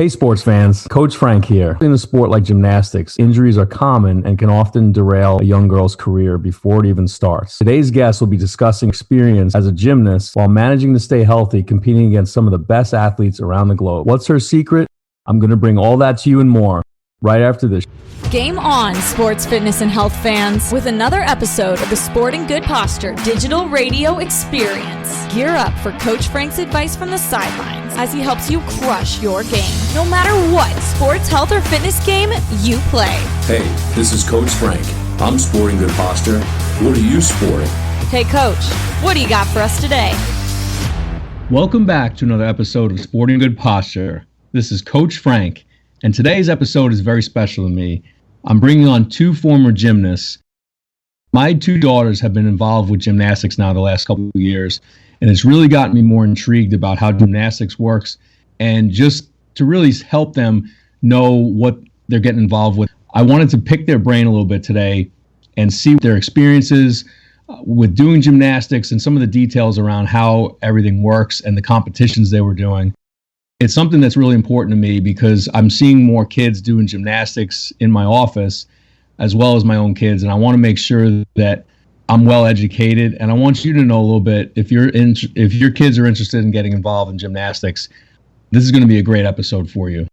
Hey sports fans, Coach Frank here. In a sport like gymnastics, injuries are common and can often derail a young girl's career before it even starts. Today's guest will be discussing experience as a gymnast while managing to stay healthy, competing against some of the best athletes around the globe. What's her secret? I'm going to bring all that to you and more right after this. Game on, sports, fitness, and health fans, with another episode of the Sport and Good Posture Digital Radio Experience. Gear up for Coach Frank's advice from the sidelines as he helps you crush your game. No matter what sports, health, or fitness game you play. Hey, this is Coach Frank. I'm sporting good posture. What are you sporting? Hey, Coach, what do you got for us today? Welcome back to another episode of Sporting Good Posture. This is Coach Frank, and today's episode is very special to me. I'm bringing on two former gymnasts. My two daughters have been involved with gymnastics now the last couple of years, and it's really gotten me more intrigued about how gymnastics works and just to really help them know what they're getting involved with. I wanted to pick their brain a little bit today and see their experiences with doing gymnastics and some of the details around how everything works and the competitions they were doing. It's something that's really important to me because I'm seeing more kids doing gymnastics in my office as well as my own kids. And I want to make sure that I'm well educated. And I want you to know a little bit, if your kids are interested in getting involved in gymnastics, this is going to be a great episode for you.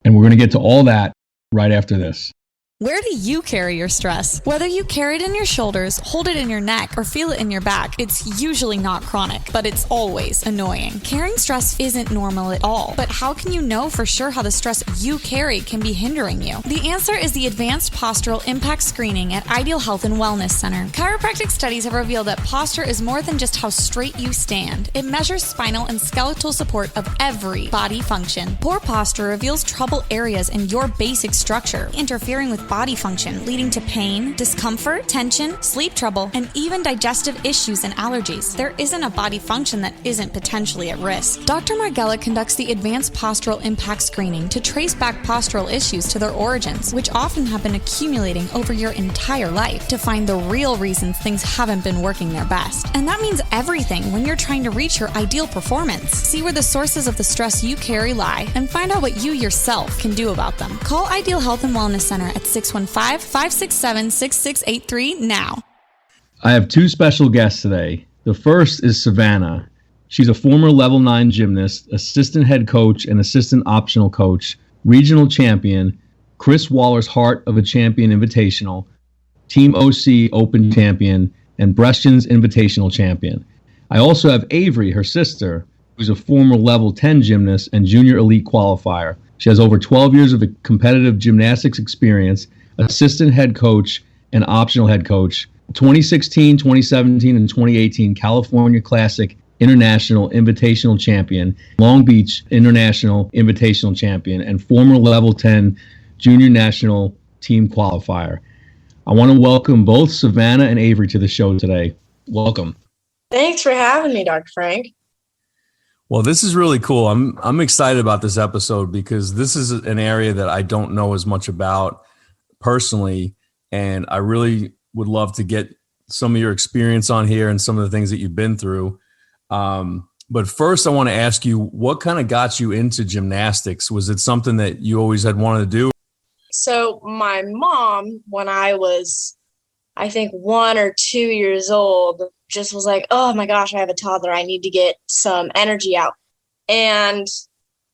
And we're going to get to all that right after this. Where do you carry your stress? Whether you carry it in your shoulders, hold it in your neck, or feel it in your back, it's usually not chronic, but it's always annoying. Carrying stress isn't normal at all, but how can you know for sure how the stress you carry can be hindering you? The answer is the Advanced Postural Impact Screening at Ideal Health and Wellness Center. Chiropractic studies have revealed that posture is more than just how straight you stand. It measures spinal and skeletal support of every body function. Poor posture reveals trouble areas in your basic structure, interfering with body function, leading to pain, discomfort, tension, sleep trouble, and even digestive issues and allergies. There isn't a body function that isn't potentially at risk. Dr. Margella conducts the Advanced Postural Impact Screening to trace back postural issues to their origins, which often have been accumulating over your entire life, to find the real reasons things haven't been working their best. And that means everything when you're trying to reach your ideal performance. See where the sources of the stress you carry lie and find out what you yourself can do about them. Call Ideal Health and Wellness Center at 615-567-6683 now. I have two special guests today. The first is Savannah. She's a former level 9 gymnast, assistant head coach and assistant optional coach, regional champion, Chris Waller's Heart of a Champion Invitational, Team OC Open champion, and Brescian's Invitational champion. I also have Avery, her sister, who's a former level 10 gymnast and junior elite qualifier. She has over 12 years of competitive gymnastics experience, assistant head coach and optional head coach, 2016, 2017, and 2018 California Classic International Invitational Champion, Long Beach International Invitational Champion, and former Level 10 Junior National Team Qualifier. I want to welcome both Savannah and Avery to the show today. Welcome. Thanks for having me, Dr. Frank. Well, this is really cool. I'm excited about this episode because this is an area that I don't know as much about personally, and I really would love to get some of your experience on here and some of the things that you've been through. But first, I want to ask you, what kind of got you into gymnastics? Was it something that you always had wanted to do? So my mom, when I was, I think 1 or 2 years old, just was like, oh my gosh, I have a toddler. I need to get some energy out. And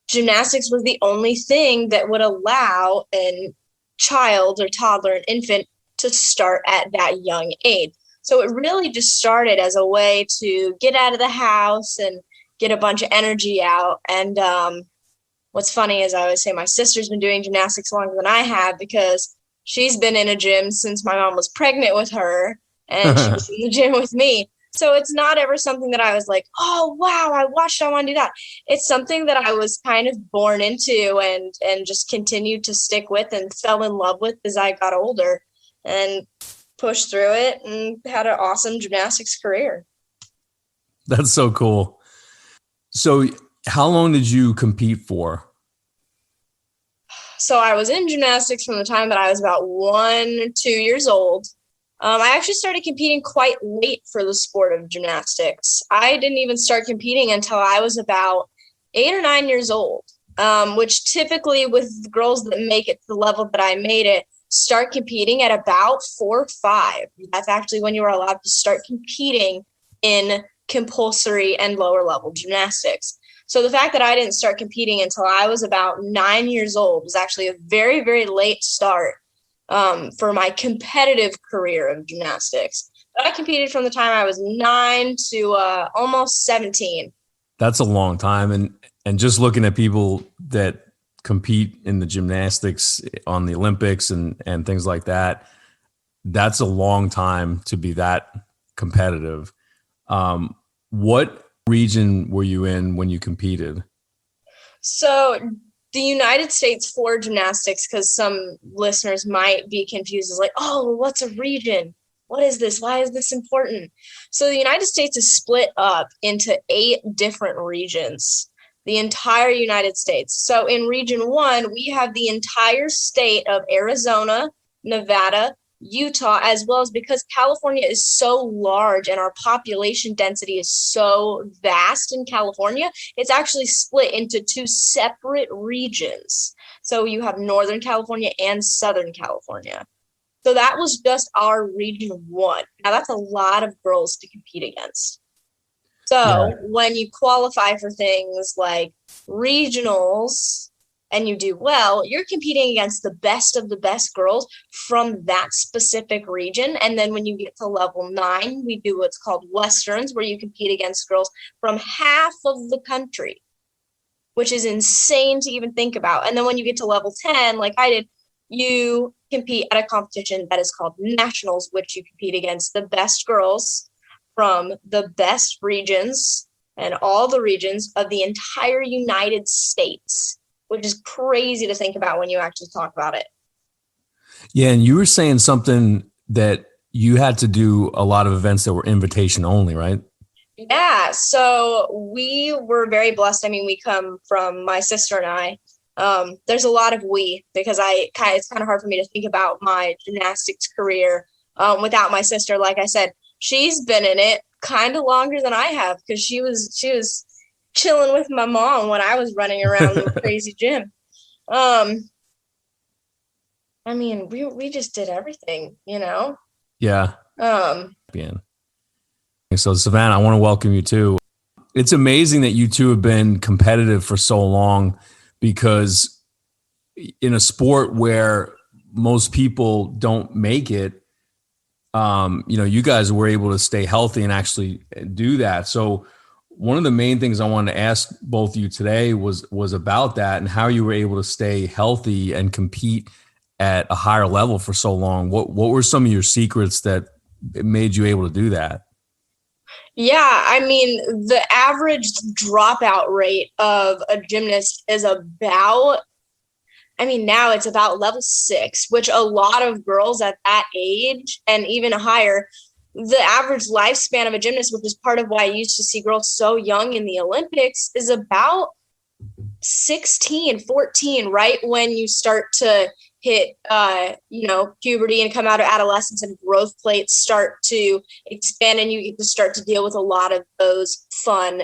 gymnastics was the only thing that would allow a child or toddler, an infant, to start at that young age. So it really just started as a way to get out of the house and get a bunch of energy out. And what's funny is I always say my sister's been doing gymnastics longer than I have because she's been in a gym since my mom was pregnant with her, and she was in the gym with me. So it's not ever something that I was like, oh, wow, I watched, I want to do that. It's something that I was kind of born into and just continued to stick with and fell in love with as I got older and pushed through it and had an awesome gymnastics career. That's so cool. So how long did you compete for? So I was in gymnastics from the time that I was about 1, 2 years old. I actually started competing quite late for the sport of gymnastics. I didn't even start competing until I was about 8 or 9 years old. which typically with girls that make it to the level that I made it, start competing at about 4 or 5. That's actually when you are allowed to start competing in compulsory and lower level gymnastics. So the fact that I didn't start competing until I was about 9 years old was actually a very, very late start for my competitive career of gymnastics. But I competed from the time I was 9 to almost 17. That's a long time. And just looking at people that compete in the gymnastics on the Olympics and things like that, that's a long time to be that competitive. What region were you in when you competed? So the United States for gymnastics, because some listeners might be confused, is like, oh, what's a region? What is this? Why is this important? So the United States is split up into 8 different regions, the entire United States. So in region 1, we have the entire state of Arizona, Nevada, Utah, as well as because California is so large and our population density is so vast in California, it's actually split into 2 separate regions. So you have Northern California and Southern California. So that was just our region 1. Now that's a lot of girls to compete against. So when you qualify for things like regionals and you do well, you're competing against the best of the best girls from that specific region. And then when you get to level 9, we do what's called Westerns, where you compete against girls from half of the country, which is insane to even think about. And then when you get to level 10, like I did, you compete at a competition that is called Nationals, which you compete against the best girls from the best regions and all the regions of the entire United States, which is crazy to think about when you actually talk about it. Yeah, and you were saying something that you had to do a lot of events that were invitation only, right? Yeah, so we were very blessed. I mean, we come from my sister and I. There's a lot of we, because it's kind of hard for me to think about my gymnastics career without my sister. Like I said, she's been in it kind of longer than I have, because she was chilling with my mom when I was running around the crazy gym. I mean, we just did everything, you know? Yeah. So Savannah, I want to welcome you too. It's amazing that you two have been competitive for so long, because in a sport where most people don't make it, you guys were able to stay healthy and actually do that. So one of the main things I wanted to ask both of you today was about that, and how you were able to stay healthy and compete at a higher level for so long. What were some of your secrets that made you able to do that? Yeah, I mean, the average dropout rate of a gymnast is about, now it's about level 6, which a lot of girls at that age and even higher, the average lifespan of a gymnast, which is part of why I used to see girls so young in the Olympics, is about 16, 14, right when you start to hit, puberty and come out of adolescence, and growth plates start to expand, and you get to start to deal with a lot of those fun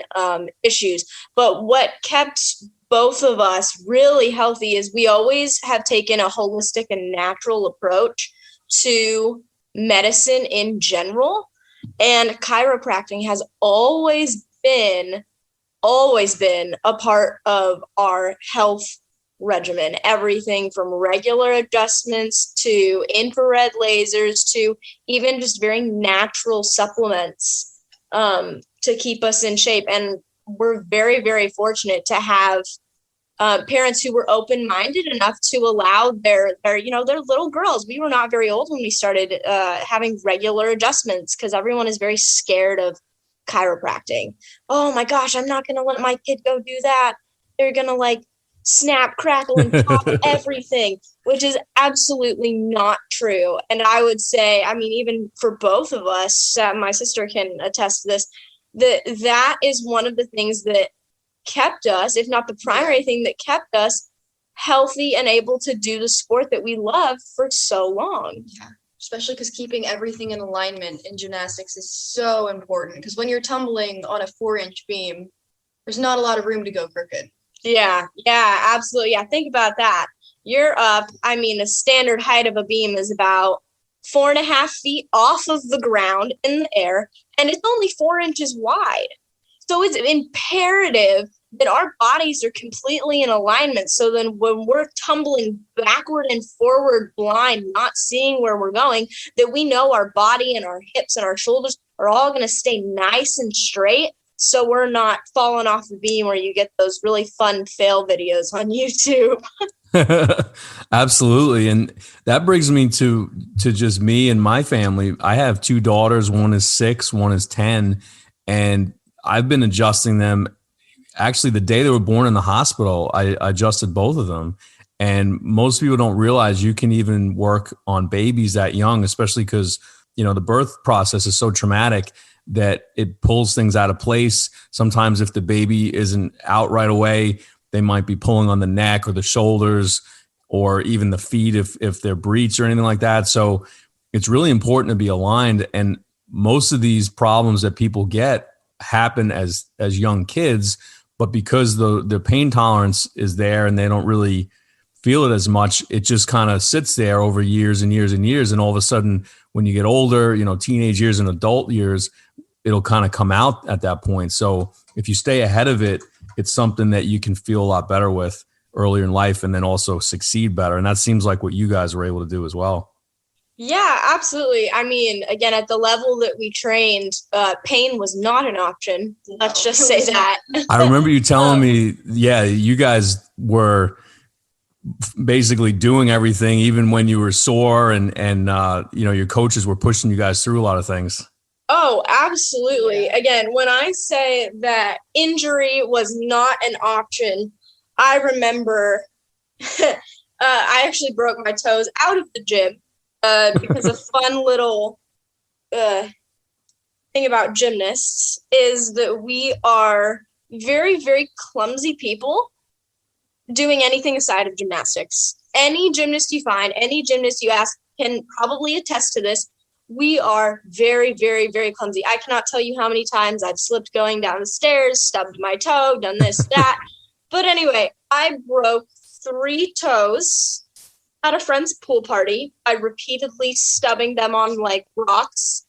issues. But what kept both of us really healthy is we always have taken a holistic and natural approach to medicine in general. And chiropractic has always been a part of our health regimen. Everything from regular adjustments to infrared lasers to even just very natural supplements to keep us in shape. And we're very, very fortunate to have parents who were open-minded enough to allow their little girls. We were not very old when we started having regular adjustments, because everyone is very scared of chiropractic. Oh my gosh, I'm not going to let my kid go do that. They're going to snap, crackle, and pop everything, which is absolutely not true. And I would say, even for both of us, my sister can attest to this, that is one of the things that kept us, if not the primary thing that kept us healthy and able to do the sport that we love for so long. Yeah, especially because keeping everything in alignment in gymnastics is so important, because when you're tumbling on a 4-inch beam, there's not a lot of room to go crooked. Yeah, absolutely. Yeah, think about that. You're up. I mean, the standard height of a beam is about 4.5 feet off of the ground in the air, and it's only 4 inches wide. So it's imperative that our bodies are completely in alignment. So then when we're tumbling backward and forward blind, not seeing where we're going, that we know our body and our hips and our shoulders are all going to stay nice and straight. So we're not falling off the beam where you get those really fun fail videos on YouTube. Absolutely. And that brings me to just me and my family. I have two daughters. One is 6, one is 10. And I've been adjusting them. Actually, the day they were born in the hospital, I adjusted both of them. And most people don't realize you can even work on babies that young, especially because, the birth process is so traumatic that it pulls things out of place. Sometimes if the baby isn't out right away, they might be pulling on the neck or the shoulders or even the feet if they're breech or anything like that. So it's really important to be aligned. And most of these problems that people get happen as young kids, but because the pain tolerance is there and they don't really feel it as much, it just kind of sits there over years and years and years. And all of a sudden, when you get older, teenage years and adult years, it'll kind of come out at that point. So if you stay ahead of it, it's something that you can feel a lot better with earlier in life and then also succeed better. And that seems like what you guys were able to do as well. Yeah, absolutely. I mean, again, at the level that we trained, pain was not an option. Let's just say that. I remember you telling me, you guys were basically doing everything, even when you were sore and your coaches were pushing you guys through a lot of things. Oh, absolutely. Yeah. Again, when I say that injury was not an option, I remember I actually broke my toes out of the gym because a fun little thing about gymnasts is that we are very, very clumsy people doing anything aside of gymnastics. Any gymnast you find, any gymnast you ask can probably attest to this. We are very, very, very clumsy. I cannot tell you how many times I've slipped going down the stairs, stubbed my toe, done this, that. But anyway, I broke 3 toes at a friend's pool party by repeatedly stubbing them on like rocks.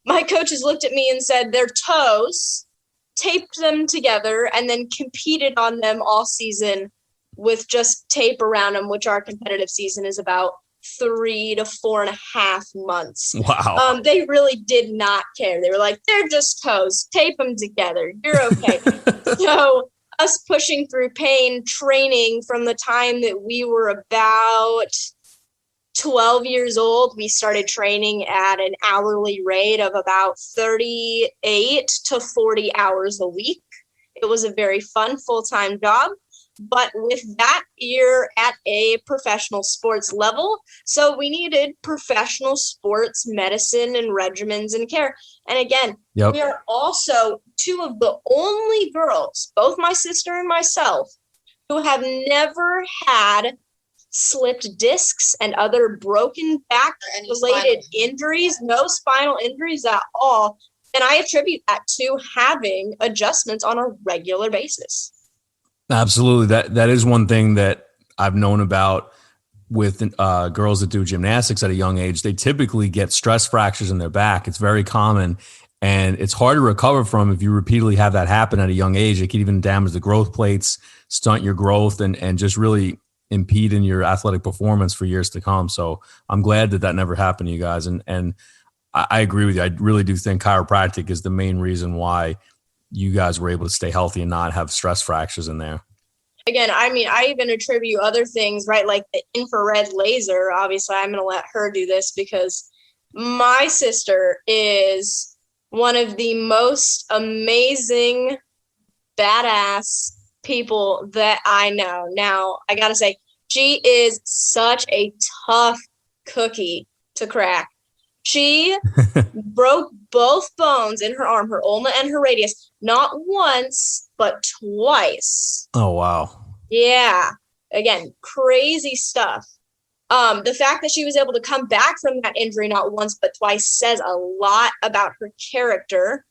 My coaches looked at me and said their toes, taped them together, and then competed on them all season with just tape around them, which our competitive season is about 3 to 4.5 months. Wow. They really did not care. They were like, they're just toes. Tape them together. You're okay. So us pushing through pain, training from the time that we were about 12 years old, we started training at an hourly rate of about 38 to 40 hours a week. It was a very fun full-time job. But with that, you're at a professional sports level. So we needed professional sports medicine and regimens and care. And again, We are also 2 of the only girls, both my sister and myself, who have never had slipped discs and other broken back-related injuries, no spinal injuries at all. And I attribute that to having adjustments on a regular basis. Absolutely. That is one thing that I've known about with girls that do gymnastics at a young age. They typically get stress fractures in their back. It's very common, and it's hard to recover from if you repeatedly have that happen at a young age. It can even damage the growth plates, stunt your growth, and just really impede in your athletic performance for years to come. So I'm glad that never happened to you guys. And I agree with you. I really do think chiropractic is the main reason why you guys were able to stay healthy and not have stress fractures in there. Again, I mean, I even attribute other things, right? Like the infrared laser. Obviously, I'm going to let her do this because my sister is one of the most amazing, badass people that I know. Now, I got to say, she is such a tough cookie to crack. She broke both bones in her arm, her ulna and her radius, not once, but twice. Oh, wow. Yeah. Again, crazy stuff. The fact that she was able to come back from that injury not once, but twice says a lot about her character.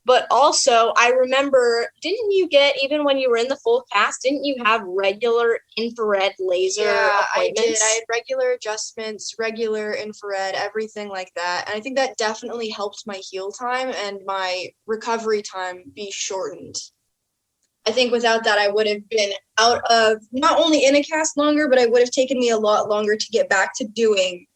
But also, I remember, didn't you get, even when you were in the full cast, didn't you have regular infrared laser Yeah, I did. appointments? I had regular adjustments, regular infrared, everything like that. And I think that definitely helped my heal time and my recovery time be shortened. I think without that, I would have been out of, not only in a cast longer, but it would have taken me a lot longer to get back to doing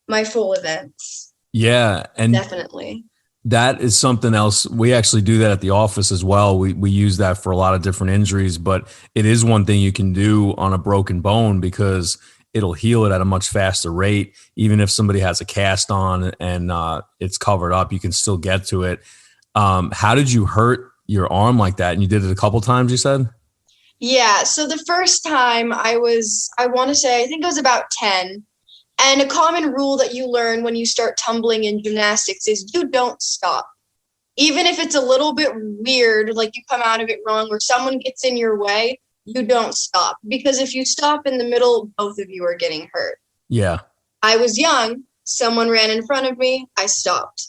my full events. Yeah. And Definitely. that is something else. We actually do that at the office as well. We use that for a lot of different injuries, but it is one thing you can do on a broken bone because it'll heal it at a much faster rate. Even if somebody has a cast on and it's covered up, you can still get to it. How did you hurt your arm like that? And you did it a couple times, you said? Yeah, so the first time I want to say, I think I was about 10. And a common rule that you learn when you start tumbling in gymnastics is you don't stop. Even if it's a little bit weird, like you come out of it wrong or someone gets in your way, you don't stop. Because if you stop in the middle, both of you are getting hurt. Yeah. I was young. Someone ran in front of me. I stopped.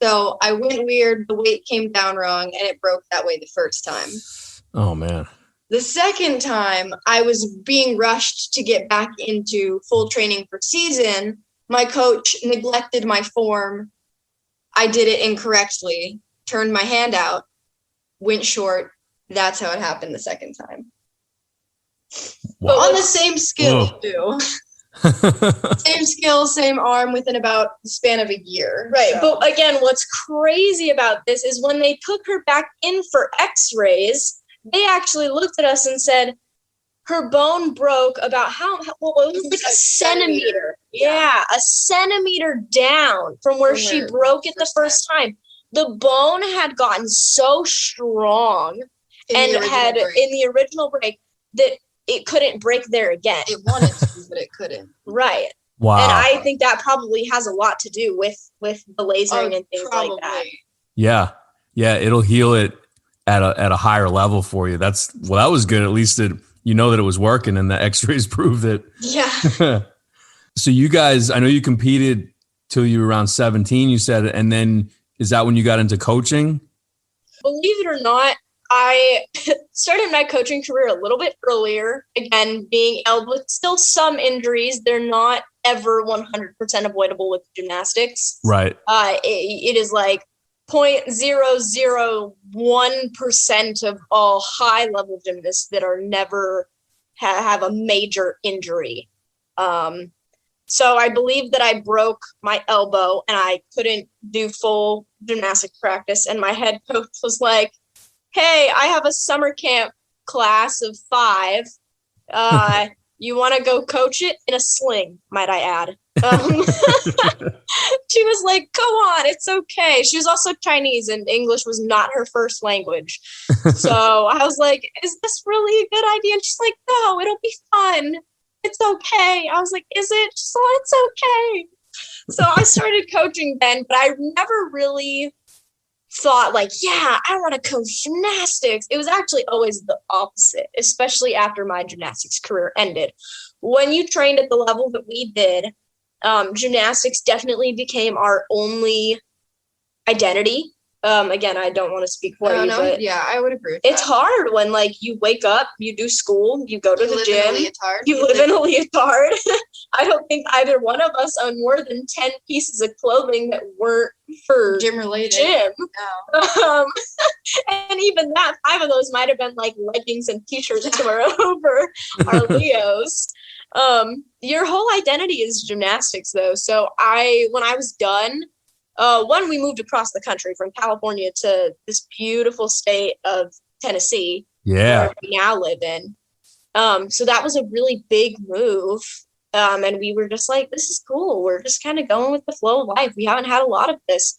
So I went weird. The weight came down wrong and it broke that way the first time. Oh, man. The second time, I was being rushed to get back into full training for season. My coach neglected my form. I did it incorrectly, turned my hand out, went short. That's how it happened the second time. Wow. But on the same skill, too. Same skill, same arm within about the span of a year. Right. So. But again, what's crazy about this is when they took her back in for x-rays, they actually looked at us and said her bone broke about what was it, like a centimeter. Yeah, a centimeter down from where she broke it the first time. The bone had gotten so strong in the original break that it couldn't break there again. It wanted to, but it couldn't. Right. Wow. And I think that probably has a lot to do with the lasering and things probably. like that. Yeah. Yeah. It'll heal it at a higher level for you. That was good. At least that it was working and the x-rays proved it. Yeah. So you guys, I know you competed till you were around 17, you said, and then is that when you got into coaching? Believe it or not, I started my coaching career a little bit earlier. Again, being elbowed with still some injuries. They're not ever 100% avoidable with gymnastics. Right. It is like 0.001% of all high-level gymnasts that are never have a major injury. So I believe that I broke my elbow and I couldn't do full gymnastics practice. And my head coach was like, hey, I have a summer camp class of 5. You want to go coach it in a sling, might I add. She was like, go on, it's okay. She was also Chinese and English was not her first language. So I was like, is this really a good idea? And she's like, no, it'll be fun. It's okay. I was like, is it? She's like, it's okay. So I started coaching then, but I never really thought like, yeah, I want to coach gymnastics. It was actually always the opposite, especially after my gymnastics career ended. When you trained at the level that we did, gymnastics definitely became our only identity. Again, I don't want to speak for you, but yeah, I would agree with it's that. hard when like you wake up, you do school, you go to the gym, you live in a leotard. I don't think either one of us own more than 10 pieces of clothing that weren't for gym related. No. And even that, 5 of those might have been like leggings and t-shirts that were over our Leos. Your whole identity is gymnastics though. So when I was done, we moved across the country from California to this beautiful state of Tennessee. Yeah. Where we now live in. So that was a really big move. And we were just like, this is cool. We're just kind of going with the flow of life. We haven't had a lot of this.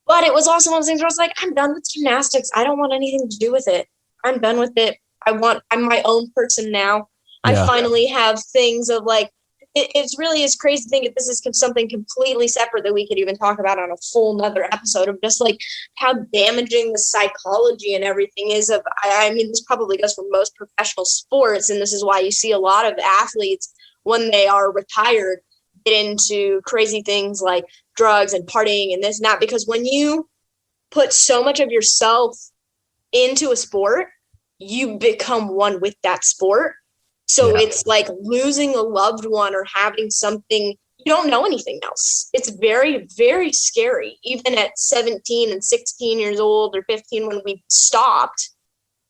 But it was also one of those things where I was like, I'm done with gymnastics. I don't want anything to do with it. I'm done with it. I'm my own person now. Yeah. I finally have things of like, it's really is crazy to think that this is something completely separate that we could even talk about on a full nother episode of just like how damaging the psychology and everything is of, I mean, this probably goes for most professional sports. And this is why you see a lot of athletes when they are retired get into crazy things like drugs and partying and this and that, because when you put so much of yourself into a sport, you become one with that sport. So it's like losing a loved one or having something, you don't know anything else. It's very, very scary. Even at 17 and 16 years old or 15 when we stopped,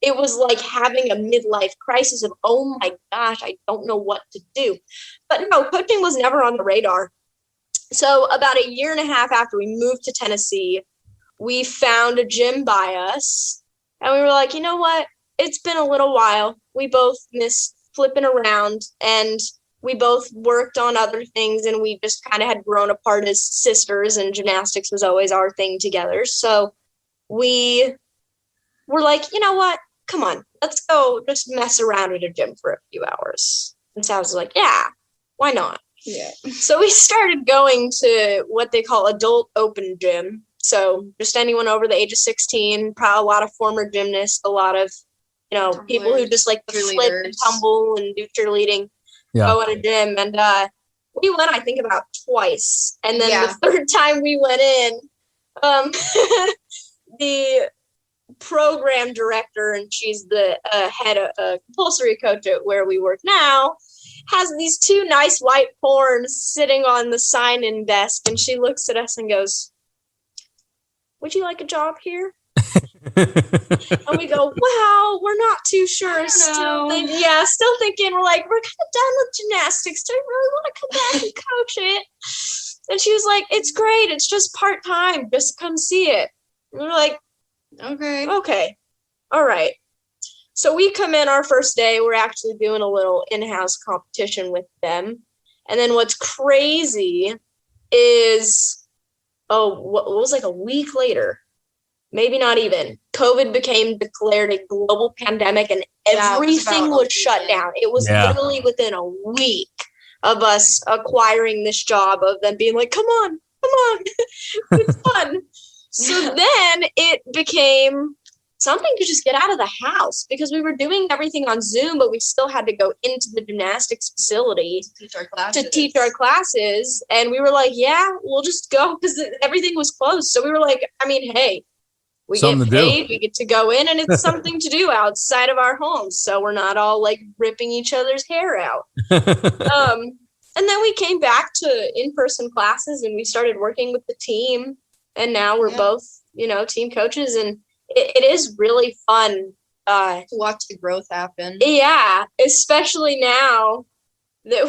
it was like having a midlife crisis of, oh my gosh, I don't know what to do. But no, coaching was never on the radar. So about a year and a half after we moved to Tennessee, we found a gym by us. And we were like, you know what? It's been a little while. We both missed flipping around, and we both worked on other things, and we just kind of had grown apart as sisters, and gymnastics was always our thing together. So we were like, you know what? Come on, let's go just mess around at a gym for a few hours. And so I was like, yeah, why not? Yeah. So we started going to what they call adult open gym. So just anyone over the age of 16, probably a lot of former gymnasts, a lot of, people who just like to flip and tumble and do cheerleading, go at a gym. And we went, I think, about twice. And then the third time we went in, the program director, and she's the head of compulsory coach at where we work now, has these two nice white forms sitting on the sign-in desk. And she looks at us and goes, would you like a job here? And we go, well, we're not too sure. Still thinking. We're like, we're kind of done with gymnastics. Do we really want to come back and coach it? And she was like, it's great. It's just part-time. Just come see it. And we're like, okay. All right. So we come in our first day. We're actually doing a little in-house competition with them. And then what's crazy is, what was like a week later, maybe not even, COVID became declared a global pandemic, and everything was shut down. It was literally within a week of us acquiring this job, of them being like, come on, it's fun. So then it became something to just get out of the house, because we were doing everything on Zoom, but we still had to go into the gymnastics facility to teach our classes. And we were like, yeah, we'll just go, because everything was closed. So we were like, I mean, hey, we get paid, we get to go in, and it's something to do outside of our homes. So we're not all like ripping each other's hair out. And then we came back to in-person classes, and we started working with the team. And now we're both, team coaches, and it is really fun to watch the growth happen. Yeah, especially now that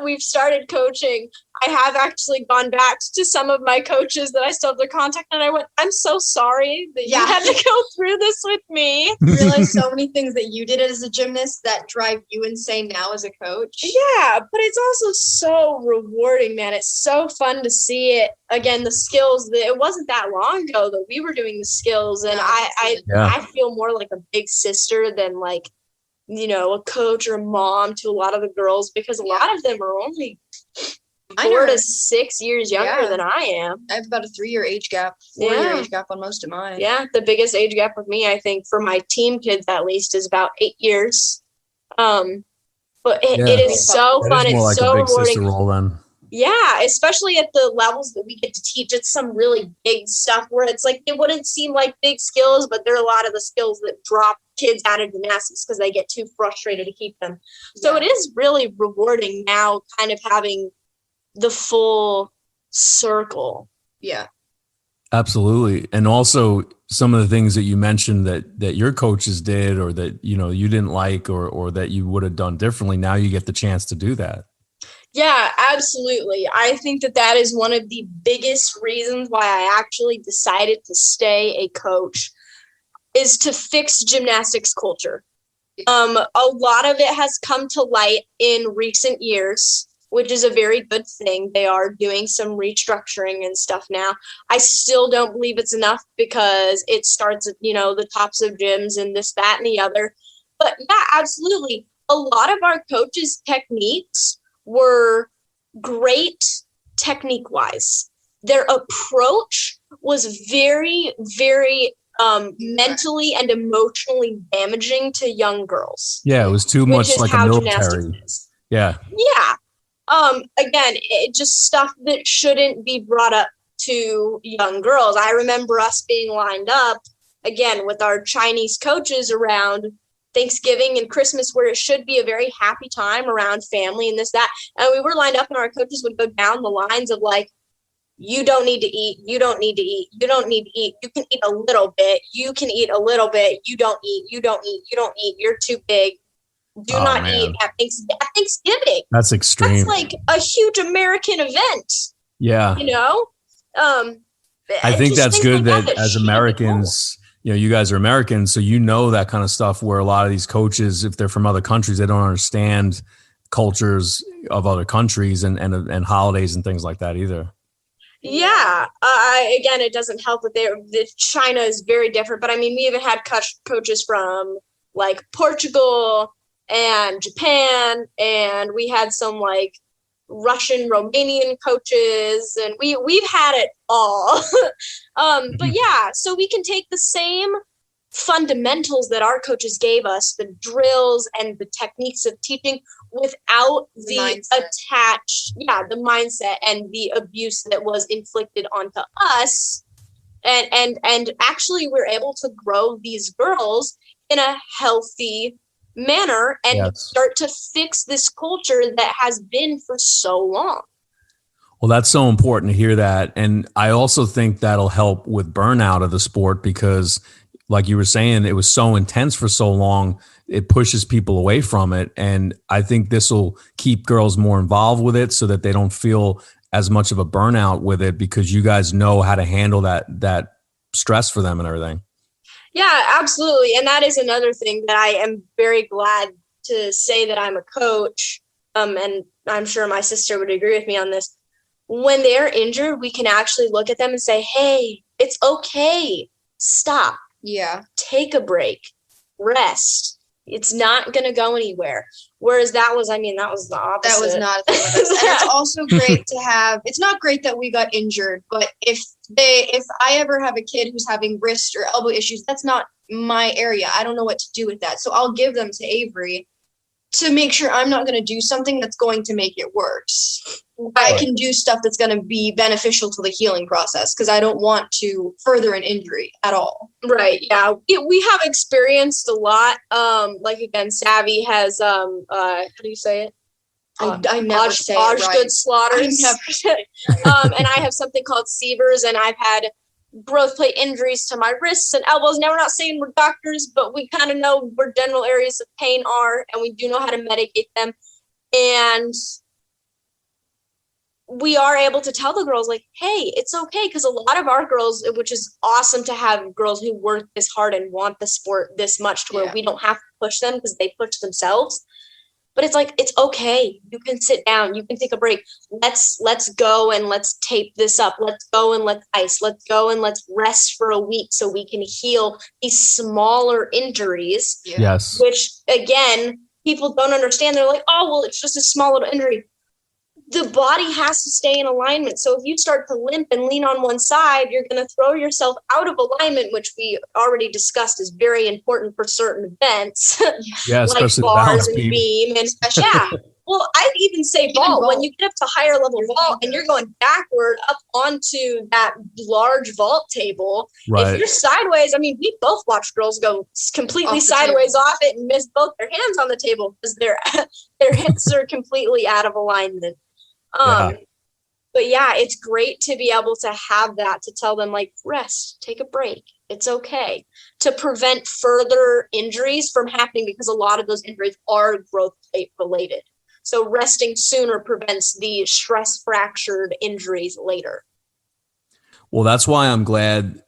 we've started coaching. I have actually gone back to some of my coaches that I still have their contact, and I went, I'm so sorry that you had to go through this with me. You realize so many things that you did as a gymnast that drive you insane now as a coach. Yeah, but it's also so rewarding, man. It's so fun to see it. Again, the skills, it wasn't that long ago that we were doing the skills, and I feel more like a big sister than like, a coach or a mom to a lot of the girls, because a lot of them are only 4 to 6 years younger than I am. I have about a 3-year age gap, 4-year age gap on most of mine. Yeah, the biggest age gap with me, I think, for my team kids at least, is about 8 years. But it is so fun. It's like so a big rewarding. Sister role then. Yeah, especially at the levels that we get to teach. It's some really big stuff where it's like, it wouldn't seem like big skills, but there are a lot of the skills that drop kids out of gymnastics because they get too frustrated to keep them. So it is really rewarding now, kind of having the full circle. Yeah. Absolutely. And also some of the things that you mentioned that your coaches did, or that, you didn't like, or that you would have done differently. Now you get the chance to do that. Yeah, absolutely. I think that is one of the biggest reasons why I actually decided to stay a coach, is to fix gymnastics culture. A lot of it has come to light in recent years, which is a very good thing. They are doing some restructuring and stuff now. I still don't believe it's enough, because it starts at, the tops of gyms and this, that, and the other. But yeah, absolutely. A lot of our coaches' techniques were great technique-wise. Their approach was very, very mentally and emotionally damaging to young girls. Yeah, it was too much like a military. Yeah. Yeah. Again, it just stuff that shouldn't be brought up to young girls. I remember us being lined up again with our Chinese coaches around Thanksgiving and Christmas, where it should be a very happy time around family and this, that. And we were lined up and our coaches would go down the lines of like, you don't need to eat. You don't need to eat. You don't need to eat. You can eat a little bit. You can eat a little bit. You don't eat. You don't eat. You don't eat. You're too big. Do not eat at Thanksgiving. That's extreme. That's like a huge American event. Yeah. You know? I think that's good that as Americans, you guys are Americans, so you know that kind of stuff, where a lot of these coaches, if they're from other countries, they don't understand cultures of other countries and holidays and things like that either. Yeah. Again, it doesn't help that China is very different, but I mean, we even had coaches from like Portugal and Japan, and we had some like Russian, Romanian coaches, and we've had it all. But yeah, so we can take the same fundamentals that our coaches gave us, the drills and the techniques of teaching, without the the mindset and the abuse that was inflicted onto us. And actually we're able to grow these girls in a healthy manner and start to fix this culture that has been for so long. Well, that's so important to hear that. And I also think that'll help with burnout of the sport, because like you were saying, it was so intense for so long, it pushes people away from it. And I think this will keep girls more involved with it so that they don't feel as much of a burnout with it, because you guys know how to handle that stress for them and everything. Yeah, absolutely. And that is another thing that I am very glad to say that I'm a coach. And I'm sure my sister would agree with me on this. When they're injured, we can actually look at them and say, hey, it's okay. Stop. Yeah. Take a break. Rest. It's not going to go anywhere. Whereas that was the opposite. That was not a thing with us. And it's also great to have, it's not great that we got injured, but if I ever have a kid who's having wrist or elbow issues, that's not my area. I don't know what to do with that. So I'll give them to Avery to make sure I'm not going to do something that's going to make it worse. I can do stuff that's going to be beneficial to the healing process, because I don't want to further an injury at all. Right. Yeah. We have experienced a lot. Like again, Savvy has, how do you say it? I never say it right. Osgood Slaughters. I never say it right. And I have something called Severs, and I've had growth plate injuries to my wrists and elbows. Now, we're not saying we're doctors, but we kind of know where general areas of pain are, and we do know how to medicate them. And we are able to tell the girls, like, hey, it's okay. Because a lot of our girls, which is awesome to have girls who work this hard and want the sport this much to where we don't have to push them because they push themselves. But it's like, it's okay. You can sit down. You can take a break. Let's go and let's tape this up. Let's go and let's ice. Let's go and let's rest for a week so we can heal these smaller injuries. Yes. Which, again, people don't understand. They're like, oh, well, it's just a small little injury. The body has to stay in alignment. So if you start to limp and lean on one side, you're going to throw yourself out of alignment, which we already discussed is very important for certain events. Yeah, like bars and beam. And yeah, well, I'd even say vault. When you get up to higher level vault and you're going backward up onto that large vault table, if you're sideways, I mean, we both watched girls go completely sideways off it and miss both their hands on the table because their hips are completely out of alignment. But yeah, it's great to be able to have that, to tell them, like, rest, take a break. It's okay, to prevent further injuries from happening, because a lot of those injuries are growth plate related. So resting sooner prevents the stress fractured injuries later. Well, that's why I'm glad,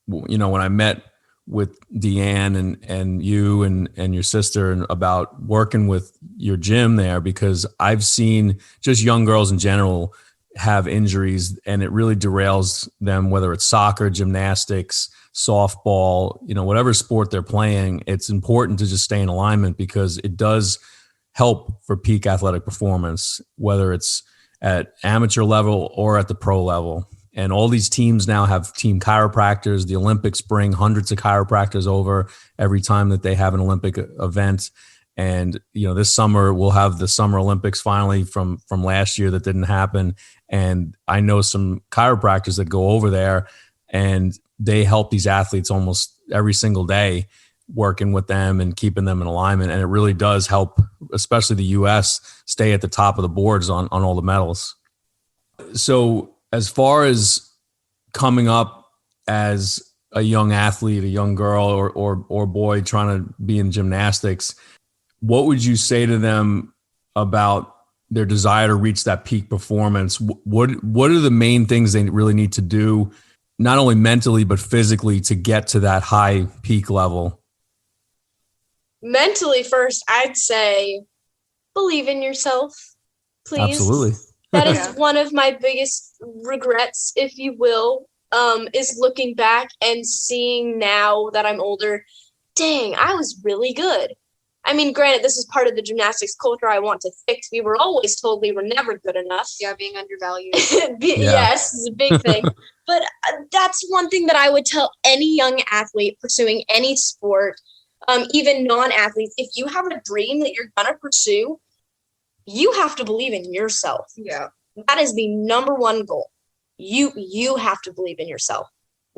when I met with Deanne and you and your sister and about working with your gym there, because I've seen just young girls in general have injuries, and it really derails them, whether it's soccer, gymnastics, softball, whatever sport they're playing. It's important to just stay in alignment, because it does help for peak athletic performance, whether it's at amateur level or at the pro level. And all these teams now have team chiropractors. The Olympics bring hundreds of chiropractors over every time that they have an Olympic event. And, this summer we'll have the Summer Olympics finally from last year that didn't happen. And I know some chiropractors that go over there and they help these athletes almost every single day, working with them and keeping them in alignment. And it really does help, especially the U.S., stay at the top of the boards on all the medals. So as far as coming up as a young athlete, a young girl or boy trying to be in gymnastics, what would you say to them about their desire to reach that peak performance? What are the main things they really need to do, not only mentally, but physically, to get to that high peak level? Mentally first, I'd say believe in yourself, please. Absolutely. That is one of my biggest regrets, if you will, is looking back and seeing now that I'm older, dang, I was really good. I mean, granted, this is part of the gymnastics culture I want to fix. We were always told we were never good enough. Yeah, being undervalued. Yes, is a big thing. But that's one thing that I would tell any young athlete pursuing any sport, even non-athletes. If you have a dream that you're going to pursue, you have to believe in yourself. Yeah. That is the number one goal. You have to believe in yourself.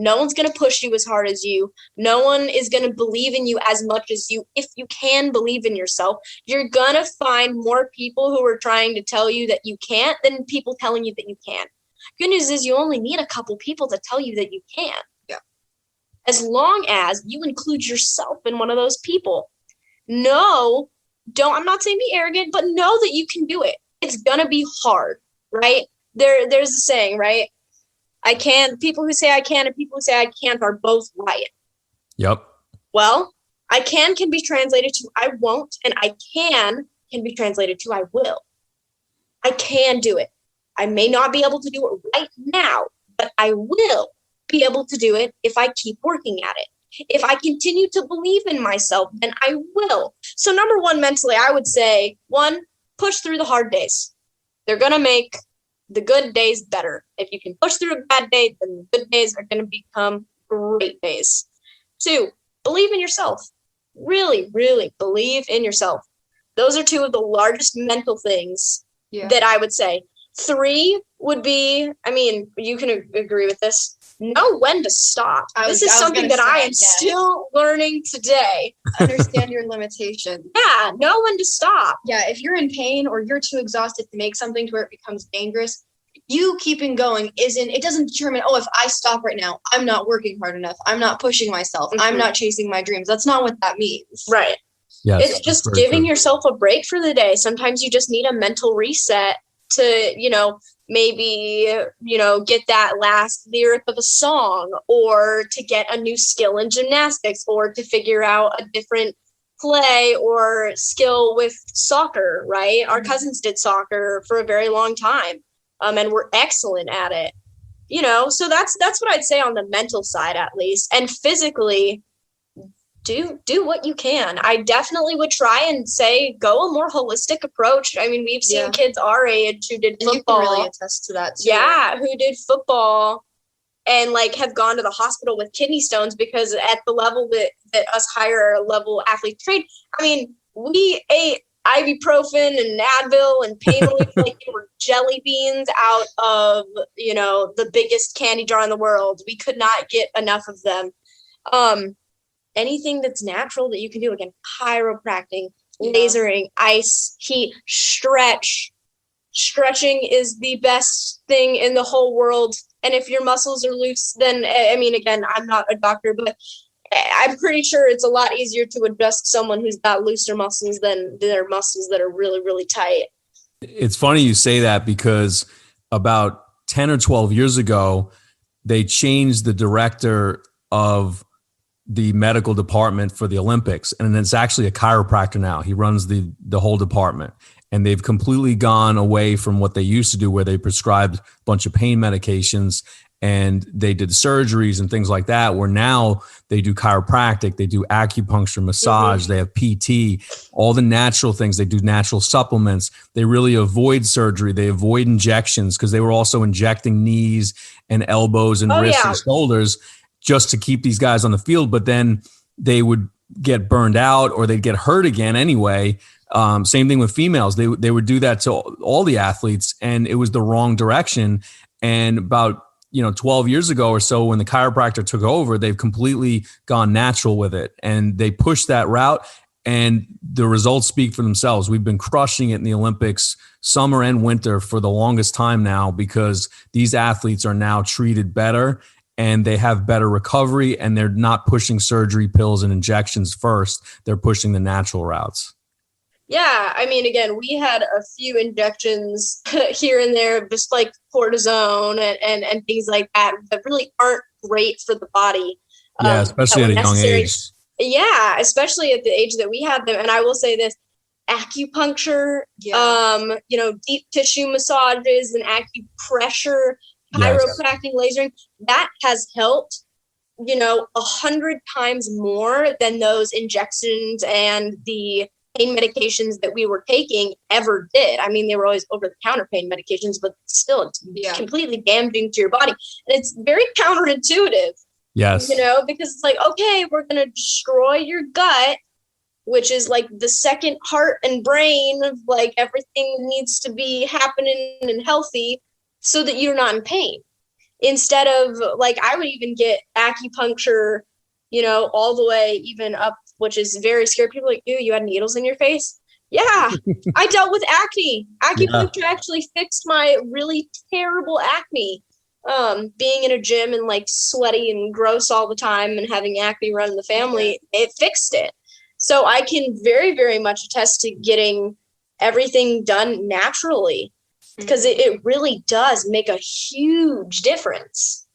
No one's going to push you as hard as you. No one is going to believe in you as much as you. If you can believe in yourself, you're going to find more people who are trying to tell you that you can't than people telling you that you can. Good news is you only need a couple people to tell you that you can. Yeah. As long as you include yourself in one of those people. I'm not saying be arrogant, but know that you can do it. It's going to be hard, right? There's a saying, right? I can. People who say I can and people who say I can't are both right. Yep. Well, I can be translated to I won't, and I can be translated to I will. I can do it. I may not be able to do it right now, but I will be able to do it if I keep working at it. If I continue to believe in myself, then I will. So number one, mentally, I would say, one, push through the hard days. They're going to make the good days better. If you can push through a bad day, then the good days are going to become great days. Two, believe in yourself. Really, really believe in yourself. Those are two of the largest mental things that I would say. Three would be, you can agree with this, know when to stop. This is something that I am still learning today. Understand your limitations. Yeah, know when to stop. Yeah, if you're in pain or you're too exhausted to make something to where it becomes dangerous, you keeping going it doesn't determine, if I stop right now, I'm not working hard enough. I'm not pushing myself. I'm not chasing my dreams. That's not what that means. Right. Yes, it's just giving yourself a break for the day. Sometimes you just need a mental reset to, maybe, get that last lyric of a song, or to get a new skill in gymnastics, or to figure out a different play or skill with soccer, right? Our cousins did soccer for a very long time, and were excellent at it, so that's what I'd say on the mental side, at least. And physically, do what you can. I definitely would try and say, go a more holistic approach. We've seen kids our age who did football. And you can really attest to that too. Yeah, who did football and have gone to the hospital with kidney stones because at the level that us higher level athletes train, we ate ibuprofen and Advil and pain relief like they were jelly beans out of, the biggest candy jar in the world. We could not get enough of them. Anything that's natural that you can do, again, chiropractic, lasering, ice, heat, stretch. Stretching is the best thing in the whole world. And if your muscles are loose, then, again, I'm not a doctor, but I'm pretty sure it's a lot easier to adjust someone who's got looser muscles than their muscles that are really, really tight. It's funny you say that, because about 10 or 12 years ago, they changed the director of the medical department for the Olympics. And it's actually a chiropractor now. He runs the whole department. And they've completely gone away from what they used to do, where they prescribed a bunch of pain medications and they did surgeries and things like that, where now they do chiropractic, they do acupuncture, massage, they have PT, all the natural things. They do natural supplements. They really avoid surgery. They avoid injections, because they were also injecting knees and elbows and wrists and shoulders just to keep these guys on the field. But then they would get burned out or they'd get hurt again anyway. Same thing with females. They would do that to all the athletes, and it was the wrong direction. And about 12 years ago or so, when the chiropractor took over, they've completely gone natural with it, and they pushed that route, and the results speak for themselves. We've been crushing it in the Olympics, summer and winter, for the longest time now, because these athletes are now treated better and they have better recovery, and they're not pushing surgery, pills, and injections first. They're pushing the natural routes. Yeah, I mean, again, we had a few injections here and there, just like cortisone and things like that really aren't great for the body. Yeah, especially at a young age. Yeah, especially at the age that we had them. And I will say this, acupuncture, deep tissue massages and acupressure, chiropractic, lasering, that has helped, 100 times more than those injections and the pain medications that we were taking ever did. I mean, they were always over-the-counter pain medications, but still, it's completely damaging to your body. And it's very counterintuitive. Yes. Because it's like, okay, we're going to destroy your gut, which is like the second heart and brain of like everything needs to be happening and healthy so that you're not in pain. Instead of like, I would even get acupuncture, all the way even up, which is very scary. People are like, ew, you had needles in your face? Yeah, I dealt with acne. Acupuncture actually fixed my really terrible acne. Being in a gym and like sweaty and gross all the time and having acne run in the family, it fixed it. So I can very, very much attest to getting everything done naturally, because it really does make a huge difference.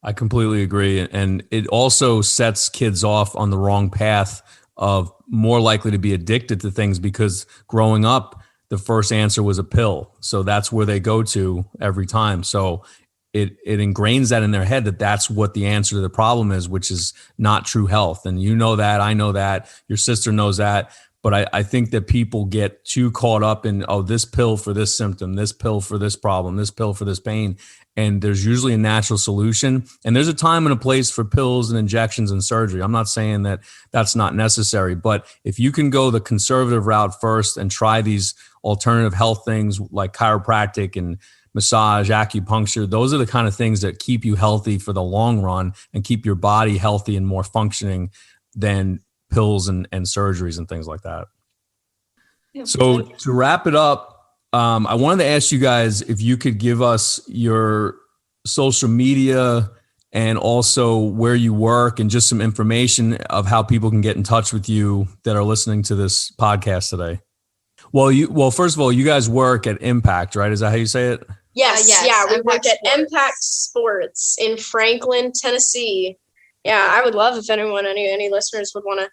I completely agree. And it also sets kids off on the wrong path of more likely to be addicted to things, because growing up, the first answer was a pill. So that's where they go to every time. So it ingrains that in their head that that's what the answer to the problem is, which is not true health. And you know that, I know that, your sister knows that. But I think that people get too caught up in, this pill for this symptom, this pill for this problem, this pill for this pain. And there's usually a natural solution. And there's a time and a place for pills and injections and surgery. I'm not saying that that's not necessary. But if you can go the conservative route first and try these alternative health things like chiropractic and massage, acupuncture, those are the kind of things that keep you healthy for the long run and keep your body healthy and more functioning than pills and surgeries and things like that. Yeah. So to wrap it up, I wanted to ask you guys if you could give us your social media and also where you work and just some information of how people can get in touch with you that are listening to this podcast today. Well, first of all, you guys work at Impact, right? Is that how you say it? Yes. We work at Impact Sports in Franklin, Tennessee. Yeah, I would love if any listeners would want to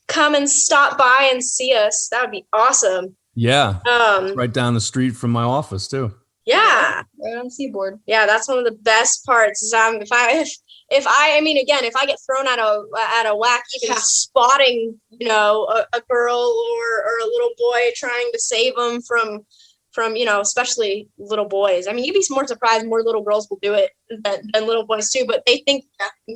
come and stop by and see us. That would be awesome. Yeah. Right down the street from my office too. Yeah. Right on the seaboard. Yeah, that's one of the best parts. Is if I get thrown at a whack, even spotting, a girl or a little boy trying to save them from, especially little boys. I mean, you'd be more surprised more little girls will do it than little boys too, but they think,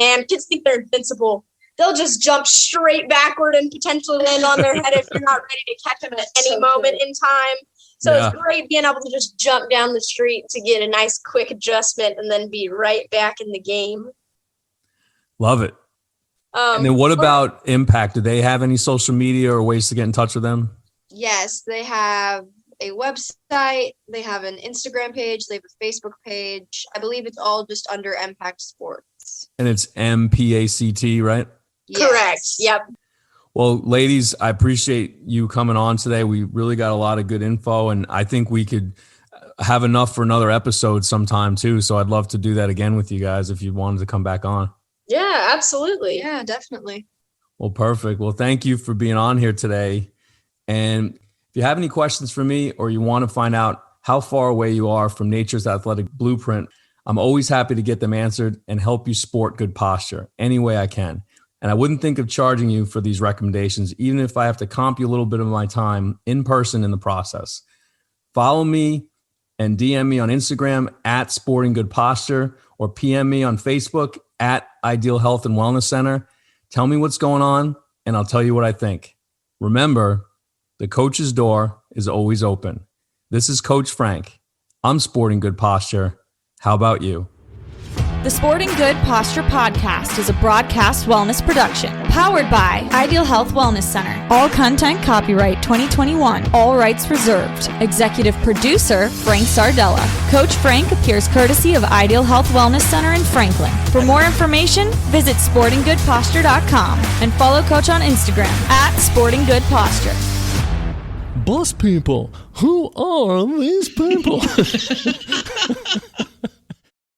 kids think they're invincible. They'll just jump straight backward and potentially land on their head if you're not ready to catch them at any moment in time. So it's great being able to just jump down the street to get a nice quick adjustment and then be right back in the game. Love it. And then what about Impact? Do they have any social media or ways to get in touch with them? Yes, they have a website. They have an Instagram page. They have a Facebook page. I believe it's all just under Impact Sports. And it's MPACT, right? Yes. Correct. Yep. Well, ladies, I appreciate you coming on today. We really got a lot of good info, and I think we could have enough for another episode sometime too. So I'd love to do that again with you guys if you wanted to come back on. Yeah, absolutely. Yeah, definitely. Well, perfect. Well, thank you for being on here today. And if you have any questions for me or you want to find out how far away you are from nature's athletic blueprint, I'm always happy to get them answered and help you sport good posture any way I can. And I wouldn't think of charging you for these recommendations, even if I have to comp you a little bit of my time in person in the process. Follow me and DM me on Instagram at Sporting Good Posture, or PM me on Facebook at Ideal Health and Wellness Center. Tell me what's going on and I'll tell you what I think. Remember, the coach's door is always open. This is Coach Frank. I'm sporting good posture. How about you? The Sporting Good Posture Podcast is a broadcast wellness production powered by Ideal Health Wellness Center. All content copyright 2021. All rights reserved. Executive producer Frank Sardella. Coach Frank appears courtesy of Ideal Health Wellness Center in Franklin. For more information, visit sportinggoodposture.com and follow Coach on Instagram at sportinggoodposture. Boss people, who are these people?